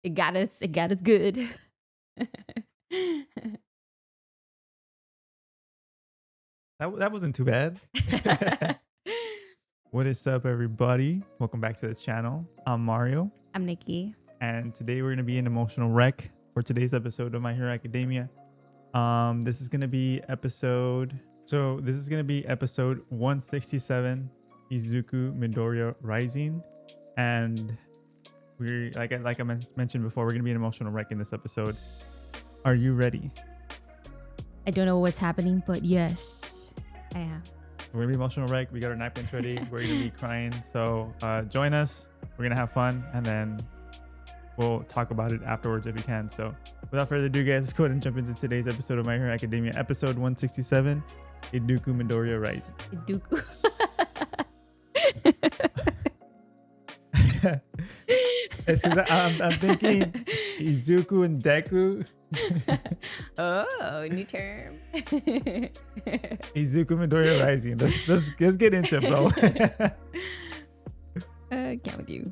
It got us. It got us good. That wasn't too bad. What is up, everybody? Welcome back to the channel. I'm Mario, I'm Nikki. and today we're gonna be an emotional wreck for today's episode of My Hero Academia. This is gonna be episode 167, Izuku Midoriya Rising, and we're like I mentioned before, we're gonna be an emotional wreck in this episode. Are you ready? I don't know what's happening, but yes, I am. We're gonna be emotional wreck. We got our napkins ready. We're gonna be crying. So join us. We're gonna have fun, and then we'll talk about it afterwards if we can. So without further ado, guys, let's go ahead and jump into today's episode of My Hero Academia, episode 167, Izuku Midoriya Rising. Iduku. It's because I'm thinking Izuku and Deku. Oh, new term. Izuku Midoriya Rising. Let's get into it, bro. Can't with you.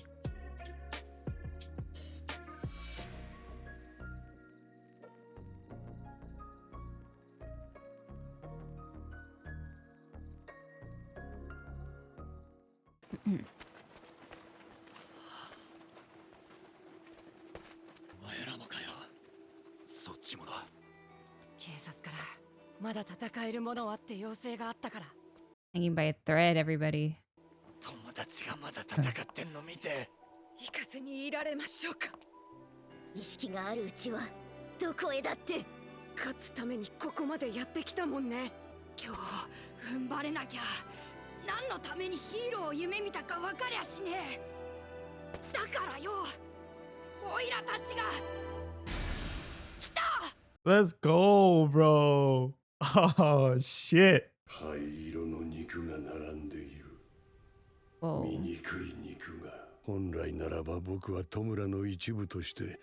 Hanging by a thread, everybody. 友達がまだ戦ってんの見て行かずにいられましょうか。意識があるうちはどこへだって勝つためにここまでやってきたもんね。今日踏ん張れなきゃ。何のためにヒーローを夢見たか分かりゃしねえ。だからよ、オイラたちが来た。 Let's go, bro. Oh shit. 灰色の肉が並んでいる。 Whoa. 醜い肉が。本来ならば僕は弔の一部として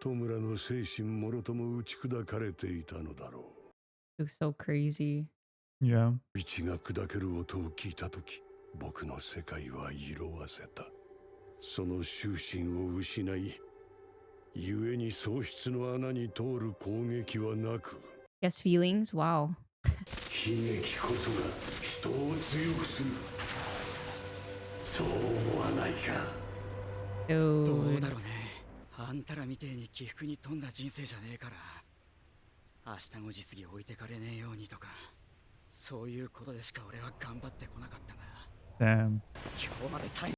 弔の精神もろとも打ち砕かれていたのだろう。 Looks so crazy. Yeah. 道が砕ける音を聞いたとき、僕の世界は色あせた。その終身を失い、故に喪失の穴に通る攻撃はなく。 Guess feelings? Wow. 悲劇こそが人を強くする。そう思わないか。どう Dude. だろうね。あんたらみてえに起伏に富んだ人生じゃねえから、明日の実技置いてかれねえようにとか、そういうことでしか俺は頑張ってこなかったが、 Damn. 今日まで大変。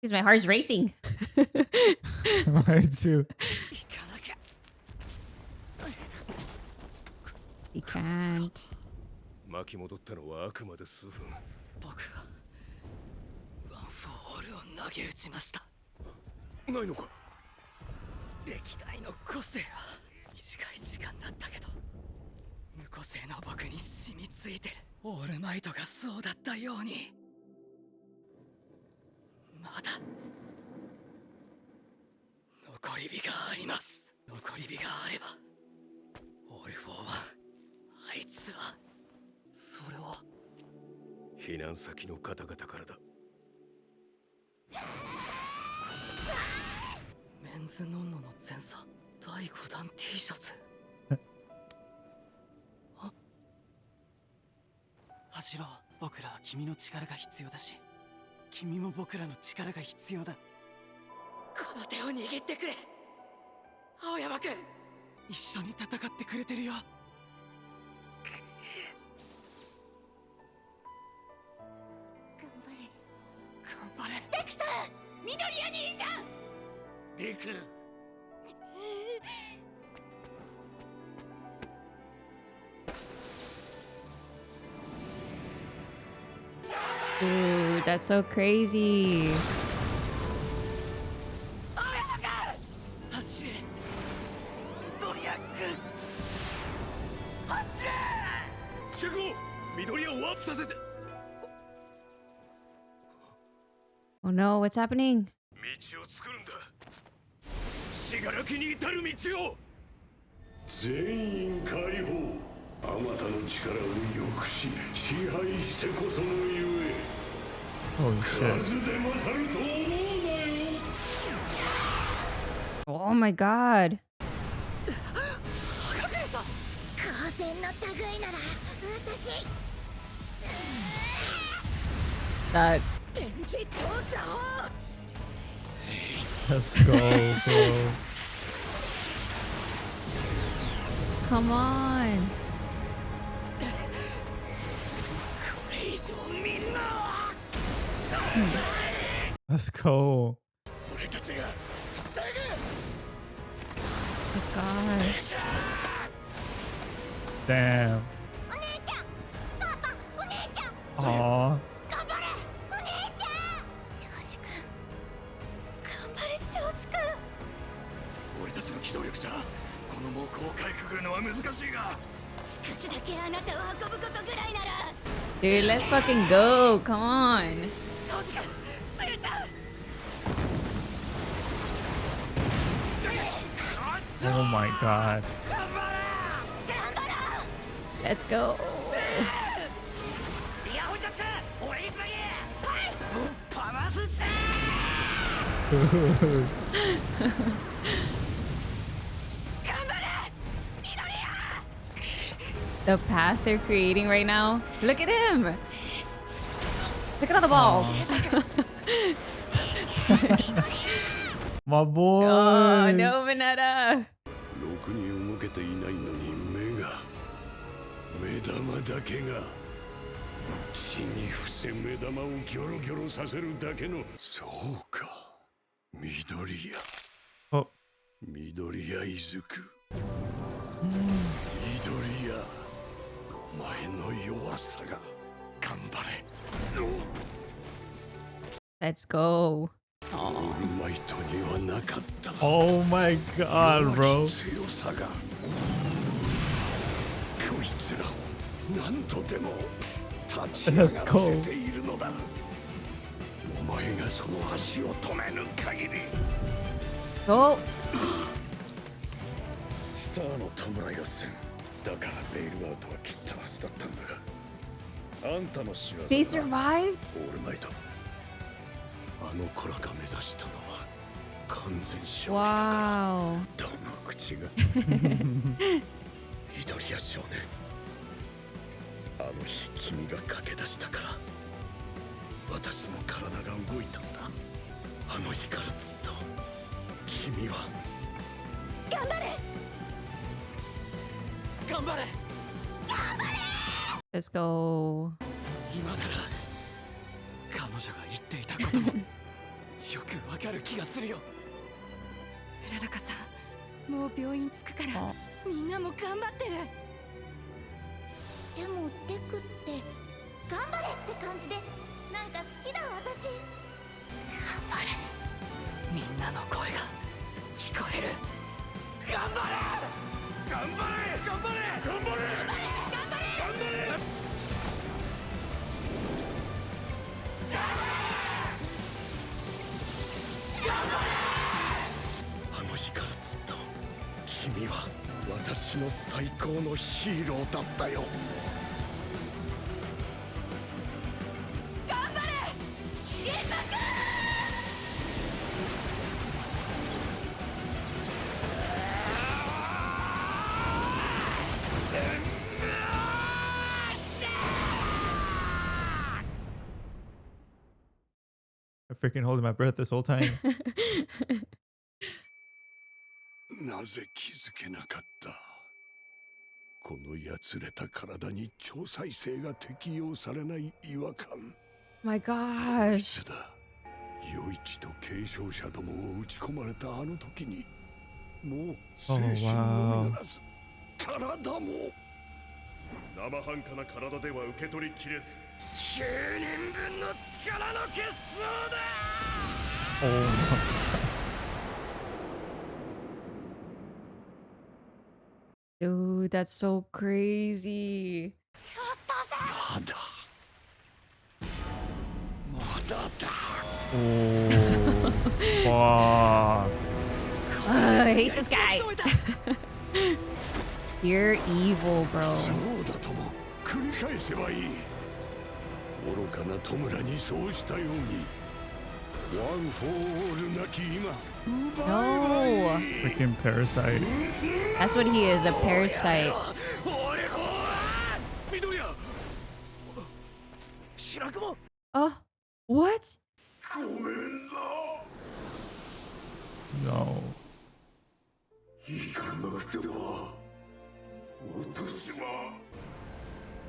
Because my heart's racing. Mine too. 行かなきゃ。 He can't. 巻き戻ったのはあくまで数分。僕がワン・フォー・オールを投げ打ちました。ないのか。歴代の個性は短い時間だったけど、無個性の僕に染みついてる。オールマイトがそうだったように。まだ残り火があります。残り火があればオール・フォー・ワン、あいつはそれは避難先の方々からだ。メンズノンノの前座第5弾 T シャツ。あ、僕らは君の力が必要だし、君も僕らの力が必要だ。この手を握ってくれ、青山君。一緒に戦ってくれてるよ。頑張れ。頑張れ。デクさん、緑谷兄ちゃん。デク。Ooh, that's so crazy. 走れ、緑谷君。走れ。シャゴ、緑谷をワープさせて。 Oh no, what's happening? 道を作るんだ。死柄木に至る道を。全員解放。あまたの力を抑し支配してこそのゆえ。 Holy shit. 数で勝ると思うなよ。 Oh my god. 光線の類なら私。 That 電磁投射法。 Let's go, bro. come on. これ以上みんなは Let's go. 俺たちが防ぐ。 Oh gosh. Damn. お姉ちゃん、パパ、お姉ちゃん。 Aw. 頑張れ、お姉ちゃん。庄司君、頑張れ庄司君。俺たちの機動力じゃこの猛攻をかいくぐるのは難しいが。少しだけあなたを運ぶことぐらいなら。 Dude, let's fucking go. Come on. 庄司君、連れちゃう。 Oh my god. 頑張れ。 Let's go. イヤホンジャック、俺につなげ。はい。ぶっ放すって。 頑張れ、緑谷。 The path they're creating right now. Look at him. Look at all the balls. My boy. Oh, no, Vanetta. ろくに動けていないのに目玉だけが血に伏せ目玉をギョロギョロさせるだけの。そうか、緑谷。 Oh. 緑谷いずく。緑谷、お前の弱さが。頑張れ。 Let's go. オールマイトにはなかった Oh my god, bro. 強さが。こいつらを何とでも立ち上がらせているのだ。お前がその足を止めぬ限り。 Go. スターの弔い合戦だからベイルアウトは切ったはずだったんだが、あんたの仕業だ。 They survived? オールマイト、あの子らが目指したのは完全勝利だから。 Wow. どの口が。緑谷少年、あの日君が駆け出したから私の体が動いたんだ。あの日からずっと君は。頑張れ。頑張れ。 Let's go. 今なら彼女が言っていたこともよくわかる気がするよ。浦高さん、もう病院着くからみんなも頑張ってる。でもデクって頑張れって感じでなんか好きだ私。頑張れ。みんなの声が聞こえる。頑張れ。頑張れ。頑張れ。頑張れ。あの日からずっと君は私の最高のヒーローだったよ。頑張れ。イエサ freaking holding my breath this whole time. なぜ気づけなかった。このやつれた体に超再生が適用されない違和感。My gosh. だ。余一と継承者どもを打ち込まれたあの時に、もう精神のみならず、体も。生半可な体では受け取りきれず、9人分の力の結晶だ。Dude, that's so crazy. まだ。まだだ。Wow. I hate this guy. You're evil, bro. そうだとも繰り返せばいい。愚かな弔にそうしたように、ワン・フォー・オールなき今、奪えばいい。 Freaking parasite. That's what he is, a parasite. 俺は緑谷白雲 Oh, what? ごめんな。 No. 行かなくては。私は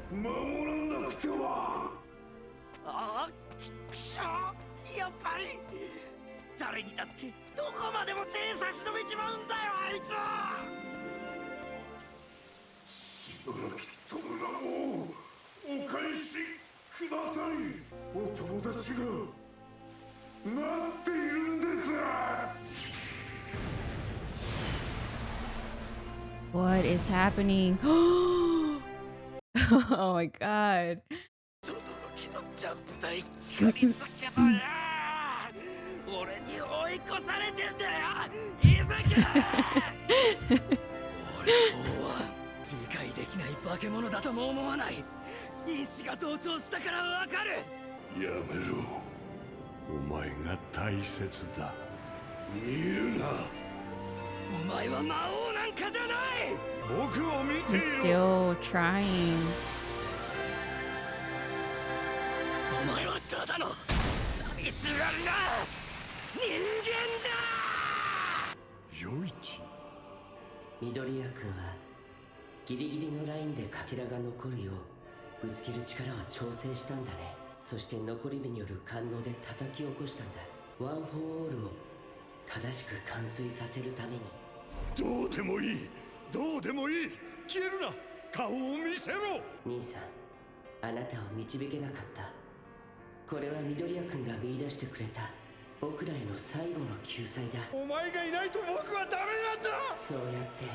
守らなくては。ああくしょやっぱり誰にだってどこまでも手差し伸べちまうんだよあいつは。しばらく弔をお返しください。お友達が待っているんです。 What is happening? Oh my god. 轟きのジャンプ台借りたけどよ俺に追い越されてんだよ伊崎俺は理解できない化け物だとも思わない。因子が同調したからわかる。やめろ。お前が大切だ。見るな。お前は魔王なんかじゃない。僕を見て He's いろ。 still trying. お前はただの寂しがりな人間だ。余一。緑谷君はギリギリのラインでかけらが残るようぶつける力を調整したんだね。そして残り火による感動で叩き起こしたんだ。ワン・フォー・オールを正しく完遂させるために。どうでもいい。どうでもいい。消えるな。顔を見せろ。兄さん、あなたを導けなかった。これは緑谷君が見出してくれた僕らへの最後の救済だ。お前がいないと僕はダメなんだ。そうやって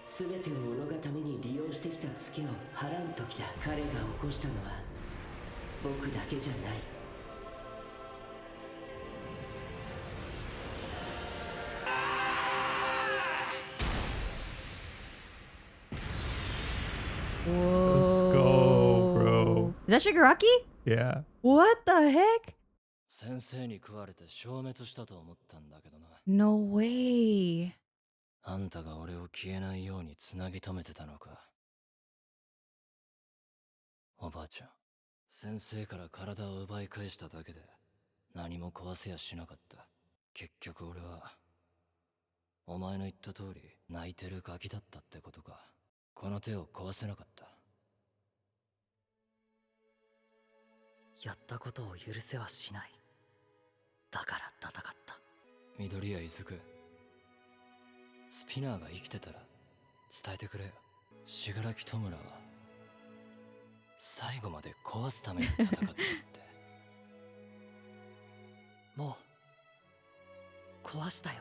全てを己がために利用してきたツケを払う時だ。彼が起こしたのは僕だけじゃない。Let's go, bro. Is that Shigaraki? Yeah. What the heck? 先生に食われて消滅したと思ったんだけどな。 No way. あんたが俺を消えないようにつなぎ止めてたのか。おばあちゃん、先生から体を奪い返しただけで何も壊せやしなかった。結局俺はお前の言った通り泣いてるガキだったってことか。この手を壊せなかった。やったことを許せはしない。だから戦った。緑谷出久、スピナーが生きてたら伝えてくれよ。信楽弔は最後まで壊すために戦ったって。もう壊したよ。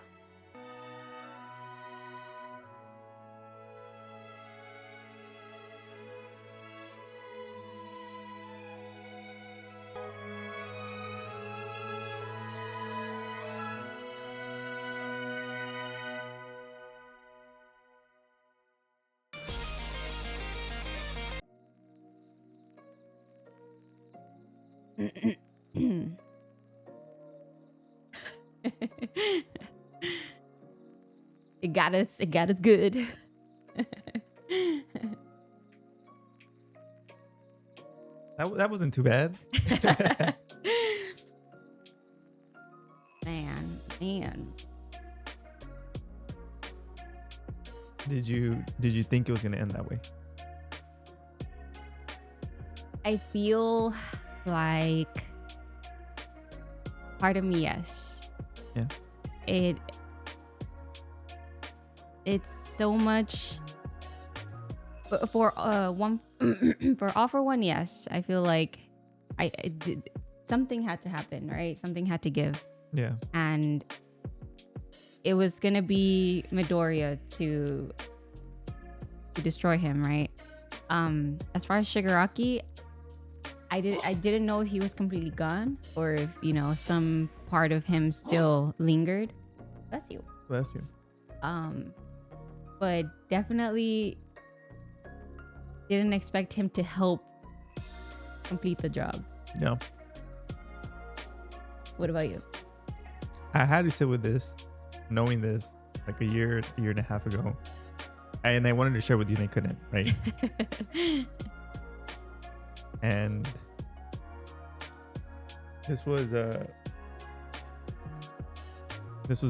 It got us good. That wasn't too bad. Man, Did you think it was gonna end that way? I feel like part of me, yes. Yeah. It's so much. But for one, for All for One, yes. I feel like I did, something had to happen, right? Something had to give, Yeah. and it was gonna be Midoriya to destroy him, right? As far as Shigaraki, I didn't know if he was completely gone or if, you know, some part of him still lingered. Bless you. Bless you. But definitely didn't expect him to help complete the job. No. What about you? I had to sit with this, knowing this like a year and a half ago. And I wanted to share with you and I couldn't, right? And this was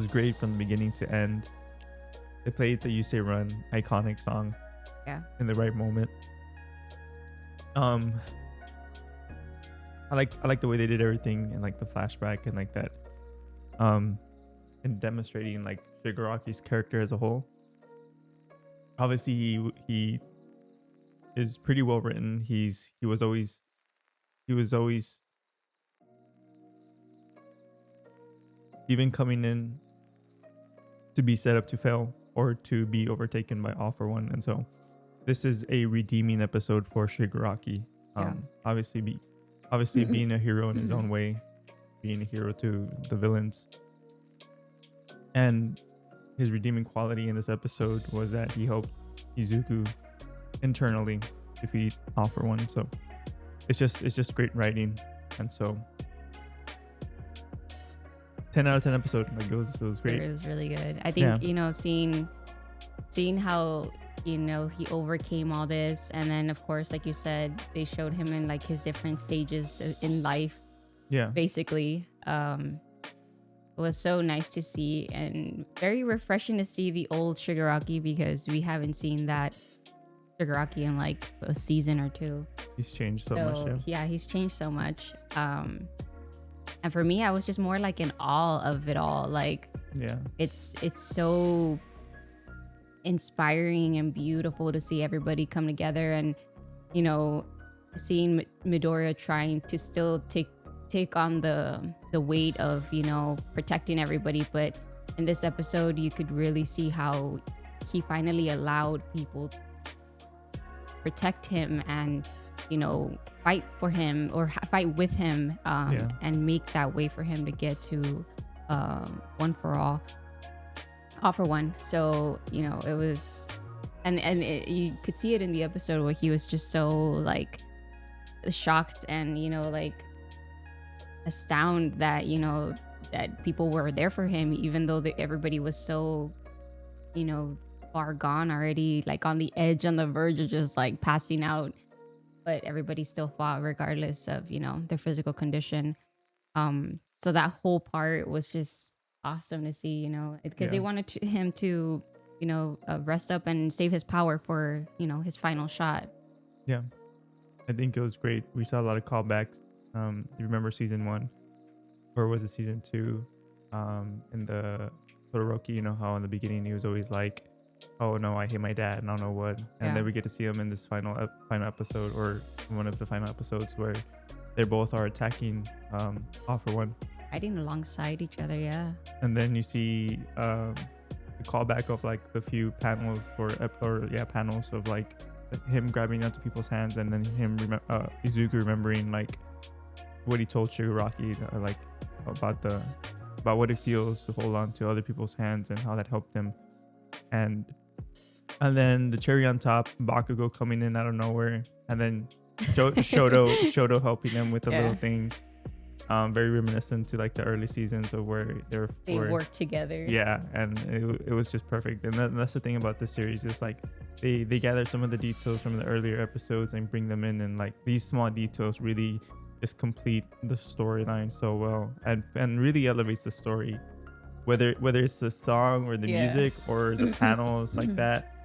great from the beginning to end. They played the You Say Run iconic song. Yeah. In the right moment. I like the way they did everything and like the flashback and like that. And demonstrating like Shigaraki's character as a whole. Obviously he is pretty well written. He was always even coming in to be set up to fail or to be overtaken by All for One. And so this is a redeeming episode for Shigaraki. Yeah. Obviously being a hero in his own way, being a hero to the villains. And his redeeming quality in this episode was that he helped Izuku internally defeat All for One. So it's just great writing. And so 10 out of 10 episode. Like it was great. It was really good. I think, you know, seeing how, you know, he overcame all this, and then of course, like you said, they showed him in like his different stages in life. Yeah. Basically. It was so nice to see and very refreshing to see the old Shigaraki, because we haven't seen that Shigaraki in like a season or two. He's changed so much. Yeah, he's changed so much. And for me, I was just more like in awe of it all. Like, yeah, it's so inspiring and beautiful to see everybody come together, and, you know, seeing Midoriya trying to still take on the weight of, you know, protecting everybody. But in this episode, you could really see how he finally allowed people to protect him and, you know, fight for him or fight with him, and make that way for him to get to One for All for One. So, you know, it was, and you could see it in the episode where he was just so like shocked and, you know, like astounded that, you know, that people were there for him, even though everybody was so, you know, far gone already, like on the edge, on the verge of just like passing out. But everybody still fought regardless of, you know, their physical condition. So that whole part was just awesome to see, you know, because they wanted him to, you know, rest up and save his power for, you know, his final shot. Yeah, I think it was great. We saw a lot of callbacks. You remember season 1, or was it season 2? In the Todoroki, you know how in the beginning he was always like, "Oh no, I hate my dad," and I don't know what. And then we get to see him in this final episode, or one of the final episodes, where they both are attacking All for One, Fighting alongside each other, yeah. and then you see the callback of like the few panels panels of like him grabbing onto people's hands, and then him Izuku remembering like what he told Shigaraki, like about what it feels to hold on to other people's hands and how that helped him. And then the cherry on top, Bakugo coming in out of nowhere, and then Shoto helping him with a little thing. Very reminiscent to like the early seasons of where they work together. Yeah, and it was just perfect. And that's the thing about this series, is like they gather some of the details from the earlier episodes and bring them in, and like these small details really just complete the storyline so well, and really elevates the story whether it's the song or the Yeah. music or the panels like that.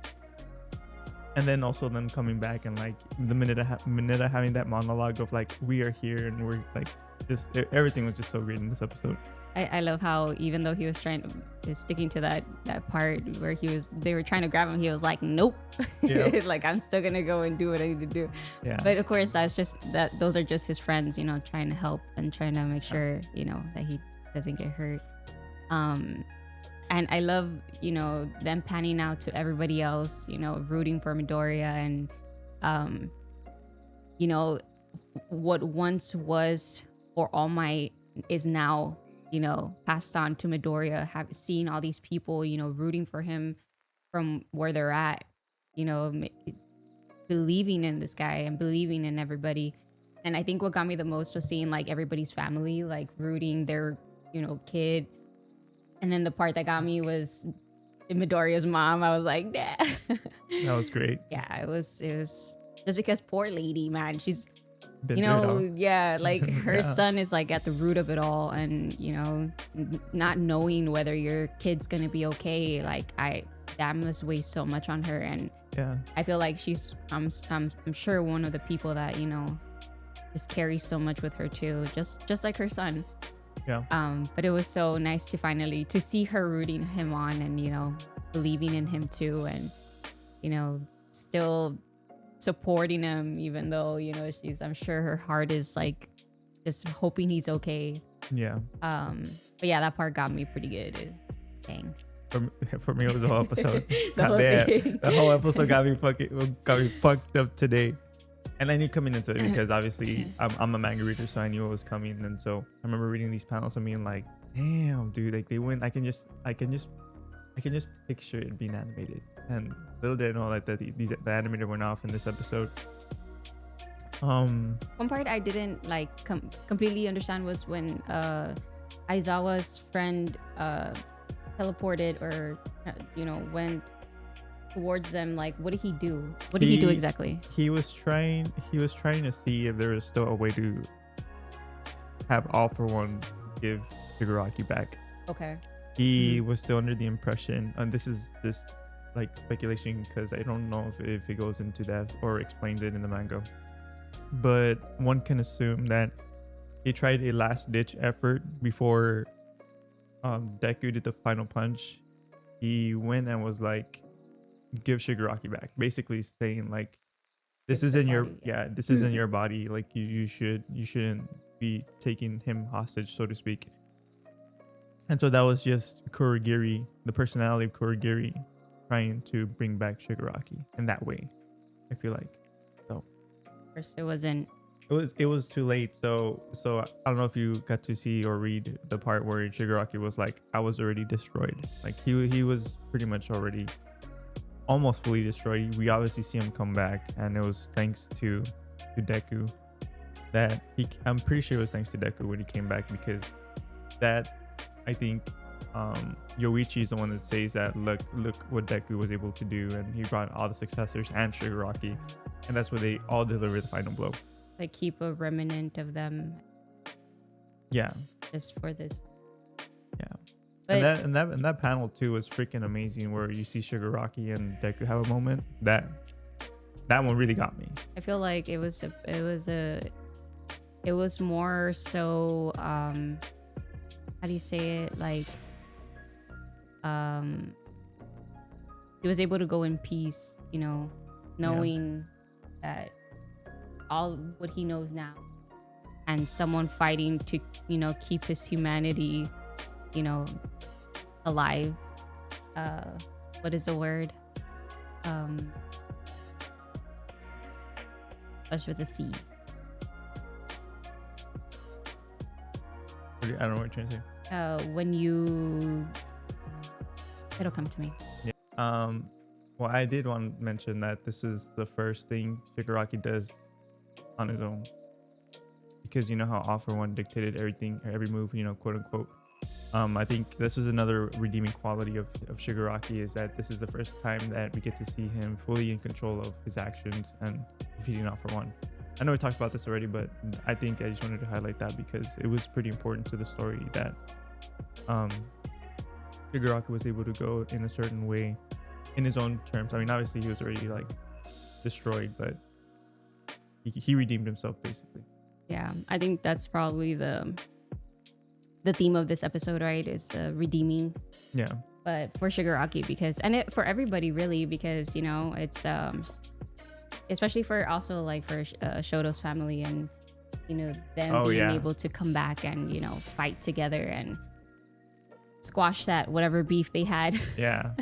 And then also them coming back and like the Mineta having that monologue of like, we are here and we're like, just everything was just so great in this episode. I love how even though he was sticking to that part where they were trying to grab him, he was like, nope. Yeah. Like, I'm still gonna go and do what I need to do. Yeah. But of course, those are just his friends, you know, trying to help and trying to make sure, you know, that he doesn't get hurt. And I love, you know, them panning out to everybody else, you know, rooting for Midoriya and, you know, what once was for All Might is now, you know, passed on to Midoriya, seeing all these people, you know, rooting for him from where they're at, you know, believing in this guy and believing in everybody. And I think what got me the most was seeing like everybody's family, like rooting their, you know, kid. And then the part that got me was Midoriya's mom. I was like, nah. That was great. Yeah, it was just because poor lady, man, she's, Been you through it know, all. yeah, like her Yeah. son is like at the root of it all. And, you know, not knowing whether your kid's going to be okay. Like that must weigh so much on her. And Yeah. I feel like I'm sure one of the people that, you know, just carries so much with her too, just like her son. Yeah. But it was so nice to finally to see her rooting him on and, you know, believing in him too, and, you know, still supporting him even though, you know, I'm sure her heart is like just hoping he's okay. Yeah. But yeah, that part got me pretty good. Dang. For me, it was the whole episode. The whole Damn. thing. The whole episode got me fucked up today. And I knew coming into it because obviously I'm a manga reader, so I knew what was coming. And so I remember reading these panels and being like, damn, dude, like they went. I can just picture it being animated. And little did I know like that the animator went off in this episode. One part I didn't like completely understand was when Aizawa's friend teleported or you know, went towards them. Like, what did he do? What did he do exactly? He was trying to see if there was still a way to have All For One give Shigaraki back. Okay. He was still under the impression, and this is like speculation because I don't know if it goes into that or explains it in the manga, but one can assume that he tried a last ditch effort before Deku did the final punch. He went and was like, give Shigaraki back, basically saying like, this Give is the in your body, yeah. this is in your body, like you shouldn't be taking him hostage, so to speak. And so that was just Kurogiri, the personality of Kurogiri, trying to bring back Shigaraki in that way, I feel like. So First, it wasn't. it was too late. So I don't know if you got to see or read the part where Shigaraki was like, I was already destroyed. Like he was pretty much already almost fully destroyed. We obviously see him come back, and it was thanks to Deku that I'm pretty sure it was thanks to Deku when he came back, because that I think Yoichi is the one that says that look what Deku was able to do, and he brought all the successors and Shigaraki, and that's where they all deliver the final blow. Like, keep a remnant of them Yeah. just for this. Yeah. But And that panel too was freaking amazing, where you see Shigaraki and Deku have a moment. That one really got me. I feel like it was more so how do you say it, like he was able to go in peace, you know, knowing that all what he knows now, and someone fighting to, you know, keep his humanity, you know, alive. What is the word? Starts with a C. I don't know what you're trying to say. When you, it'll come to me. Yeah. Well, I did want to mention that this is the first thing Shigaraki does on his own, because you know how All For One dictated everything, every move, you know, quote unquote. I think this was another redeeming quality of Shigaraki, is that this is the first time that we get to see him fully in control of his actions and defeating All For One. I know we talked about this already, but I think I just wanted to highlight that because it was pretty important to the story that Shigaraki was able to go in a certain way in his own terms. I mean, obviously he was already like destroyed, but he redeemed himself basically. Yeah, I think that's probably the theme of this episode, right? Is redeeming. Yeah. But for Shigaraki, because for everybody really, because it's especially for also like for Shoto's family and them being able to come back and fight together and squash that whatever beef they had. Yeah.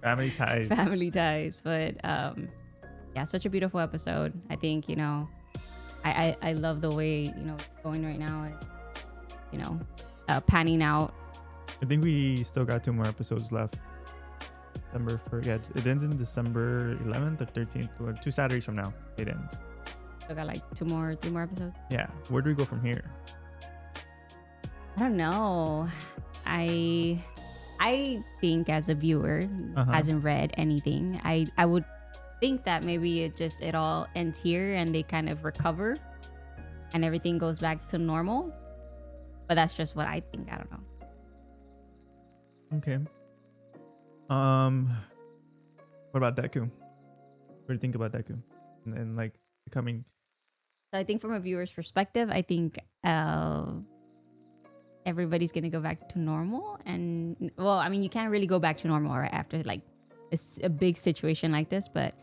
Family ties. Family ties. But yeah, such a beautiful episode. I think I love the way going right now. Panning out. I think we still got 2 more episodes left. December 1st. Yeah, it ends in December 11th or 13th. Or 2 Saturdays from now, it ends. Still got like 3 more episodes. Yeah. Where do we go from here? I don't know. I think as a viewer hasn't read anything, I would think that maybe it all ends here and they kind of recover and everything goes back to normal. But that's just what I think. I don't know. Okay. What about Deku? What do you think about Deku? And like becoming. So I think from a viewer's perspective, I think everybody's gonna go back to normal. And well, I mean, you can't really go back to normal right after like a big situation like this. But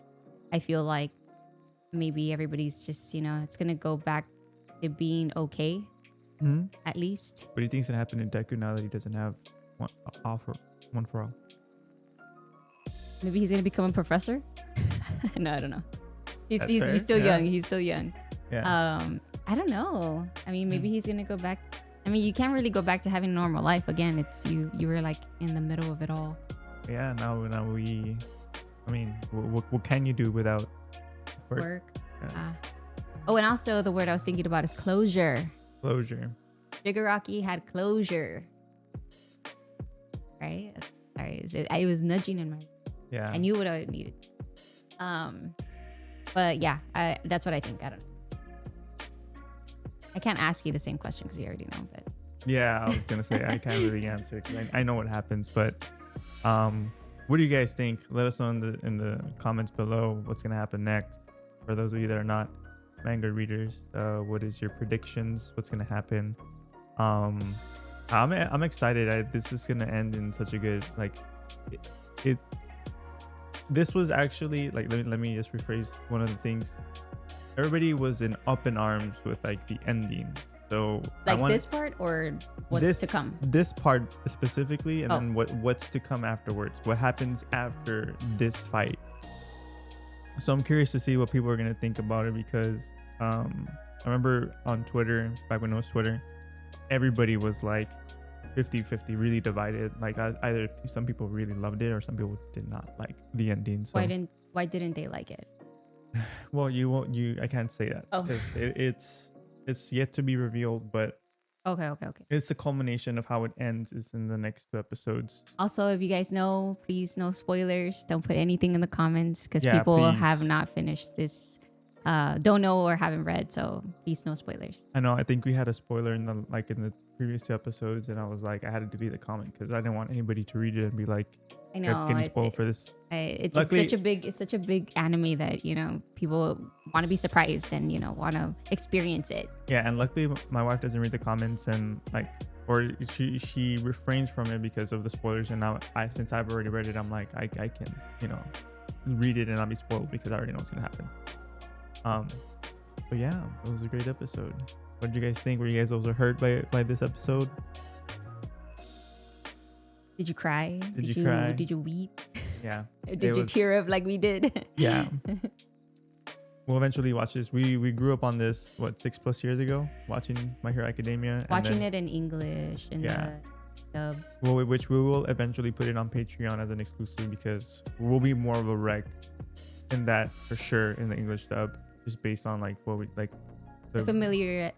I feel like maybe everybody's just it's gonna go back to being okay. At least. What do you think's gonna happen to Deku now that he doesn't have one for all? Maybe he's gonna become a professor. No, I don't know. He's still young. He's still young. Yeah. I don't know. I mean, maybe he's gonna go back. I mean, you can't really go back to having a normal life again. It's you were like in the middle of it all. Yeah. Now we. I mean, what can you do without work? Yeah. Oh, and also the word I was thinking about is closure. Closure. Shigaraki had closure. Right? Sorry, I was nudging in my. Yeah. I knew what I needed. But yeah, that's what I think. I don't know. I can't ask you the same question because you already know. But yeah, I was gonna say I can't really answer it because I know what happens. But what do you guys think? Let us know in the comments below what's gonna happen next. For those of you that are not manga readers, what is your predictions? What's gonna happen? I'm excited. This is gonna end in such a good this was actually like let me just rephrase one of the things. Everybody was up in arms with like the ending. So this part or what's to come? This part specifically, and then what's to come afterwards. What happens after this fight? So I'm curious to see what people are gonna think about it because I remember on Twitter, back when it was Twitter, everybody was like 50-50, really divided. Like either some people really loved it or some people did not like the ending. So why didn't they like it? Well, I can't say that because it's yet to be revealed, but okay. It's the culmination of how it ends is in the next 2 episodes. Also, if you guys know, please no spoilers. Don't put anything in the comments because people have not finished this. Don't know or haven't read, so please no spoilers. I know. I think we had a spoiler in the previous 2 episodes, and I was like, I had to delete the comment because I didn't want anybody to read it and be like, I know it's getting spoiled for this. It's such a big anime that people want to be surprised and want to experience it. Yeah, and luckily my wife doesn't read the comments and or she refrains from it because of the spoilers. And now since I've already read it, I'm like I can read it and not be spoiled because I already know what's gonna happen. But yeah, it was a great episode. What did you guys think? Were you guys also hurt by this episode? Did you cry? Did you cry? Did you weep? Yeah. Did you tear up like we did? Yeah. We'll eventually watch this. We grew up on this 6+ years ago, watching My Hero Academia. Watching it in English the dub. Well, which we will eventually put it on Patreon as an exclusive because we'll be more of a rec in that for sure in the English dub, just based on what we like. The familiar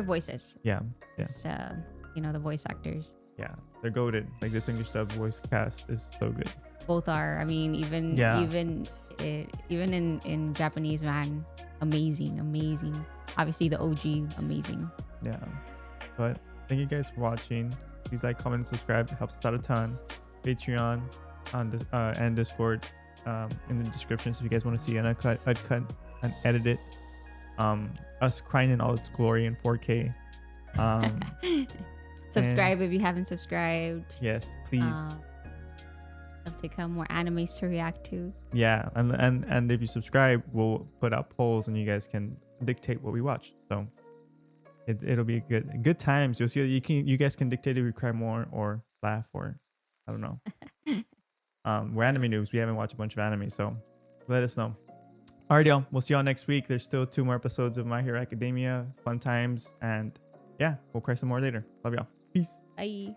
voices. Yeah. It's, the voice actors. Yeah, they're goated. Like this English dub voice cast is so good. Both are. I mean, even in Japanese, man, amazing. Obviously, the OG, amazing. Yeah, but thank you guys for watching. Please like, comment, and subscribe. It helps us out a ton. Patreon on this, and Discord in the description. So if you guys want to see an uncut, and edited us crying in all its glory in 4K. Subscribe if you haven't subscribed. Yes, please. Love to come more animes to react to. Yeah, and if you subscribe, we'll put out polls and you guys can dictate what we watch. So it'll be good times. You'll see that you guys can dictate if we cry more or laugh, or I don't know. We're anime noobs. We haven't watched a bunch of anime, so let us know. Alright, y'all. We'll see y'all next week. There's still 2 more episodes of My Hero Academia. Fun times, and yeah, we'll cry some more later. Love y'all. Peace. Bye.